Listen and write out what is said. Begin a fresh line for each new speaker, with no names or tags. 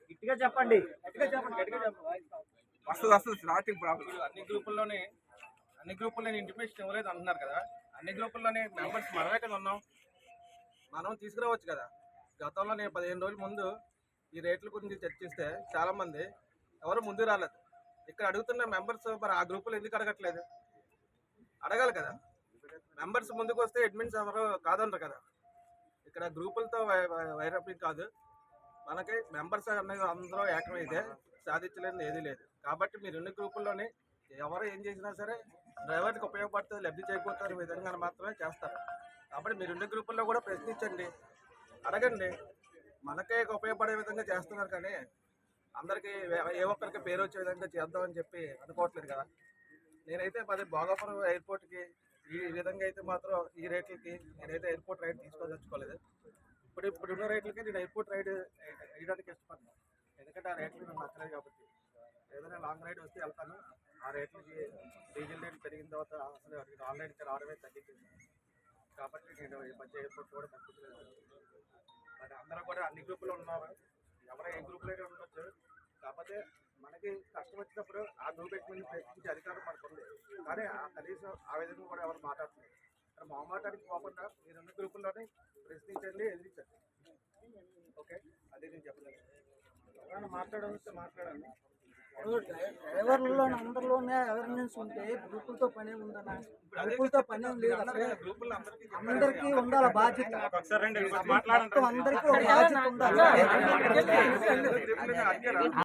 గట్టిగా చెప్పండి.
వస్తుంది స్టార్టింగ్ ప్రాబ్లం. అన్ని గ్రూపుల్లో ఇంటిమేషన్ ఇవ్వలేదు అంటున్నారు కదా. అన్ని గ్రూపుల్లోనే మెంబర్స్ మనమే కదా ఉన్నాం, మనం తీసుకురావచ్చు కదా. గతంలో నేను 15 రోజుల ముందు ఈ రేట్ల గురించి చర్చిస్తే చాలా మంది ఎవరు ముందుకు రాలేదు. ఇక్కడ అడుగుతున్న మెంబర్స్ మరి ఆ గ్రూపులు ఎందుకు అడగట్లేదు? అడగాలి కదా. మెంబర్స్ ముందుకు వస్తే అడ్మిన్స్ ఎవరు కాదనరు కదా. ఇక్కడ గ్రూపులతో వైరప్యం కాదు, మనకి మెంబర్స్ అనేది అందరూ ఏకమైతే సాధించలేనిది ఏదీ లేదు. కాబట్టి మీరు ఎన్ని గ్రూపుల్లోనే ఎవరు ఏం చేసినా సరే డ్రైవర్కి ఉపయోగపడుతుంది, లబ్ధి చేకూరుతారు విధంగా మాత్రమే చేస్తారు. కాబట్టి మీరు ఎన్ని గ్రూపుల్లో కూడా ప్రశ్నించండి, అడగండి. మనకే ఉపయోగపడే విధంగా చేస్తున్నారు కానీ అందరికీ ఏ ఒక్కరికి పేరు వచ్చే విధంగా చేద్దామని చెప్పి అనుకోవట్లేదు కదా. నేనైతే భోగాపురం ఎయిర్పోర్ట్కి ఈ విధంగా అయితే మాత్రం ఈ రేట్లకి నేనైతే ఎయిర్పోర్ట్ రైడ్ తీసుకోదలుచుకోలేదు. ఇప్పుడున్న రేట్లకి నేను ఎయిర్పోర్ట్ రైడ్ వేయడానికి ఇష్టపడతాను, ఎందుకంటే ఆ రేట్లు నాకు నచ్చలేదు. కాబట్టి ఏదైనా లాంగ్ రైడ్ వస్తే వెళ్తాను. ఆ రేట్లకి డీజిల్ రేట్ పెరిగిన తర్వాత అసలు ఆన్లైన్కి రావడమే తగ్గించింది. కాబట్టి నేను ఈ మధ్య ఎయిర్పోర్ట్ కూడా తగ్గుతుంది. మరి అందరూ కూడా అన్ని గ్రూపులు ఉన్నారు, ఎవరో ఏ గ్రూపులో అయితే ఉండొచ్చు. కాకపోతే మనకి కష్టం వచ్చినప్పుడు ఆ గ్రూప్ ఎక్స్మెంట్ ప్రశ్నించే అధికారం మనకు ఉంది, కానీ కనీసం ఆ విధంగా కూడా ఎవరు మాట్లాడుతున్నారు. ఇక్కడ మాట్లాడికి పోకుండా మీరు అన్ని గ్రూపుల్లోనే ప్రశ్నించండి, ఎదిరించండి. ఓకే, అదే నేను చెప్పలేదు. ఎవరైనా మాట్లాడండి.
డ్రైవర్లలో అందరిలోనే అవేర్నెస్ ఉంటే గ్రూపులతో పని ఉందన్నా, గ్రూపులతో పని లేదు. అందరికీ ఉండాలి బాధ్యత, అందరికీ బాధ్యత ఉండాలి.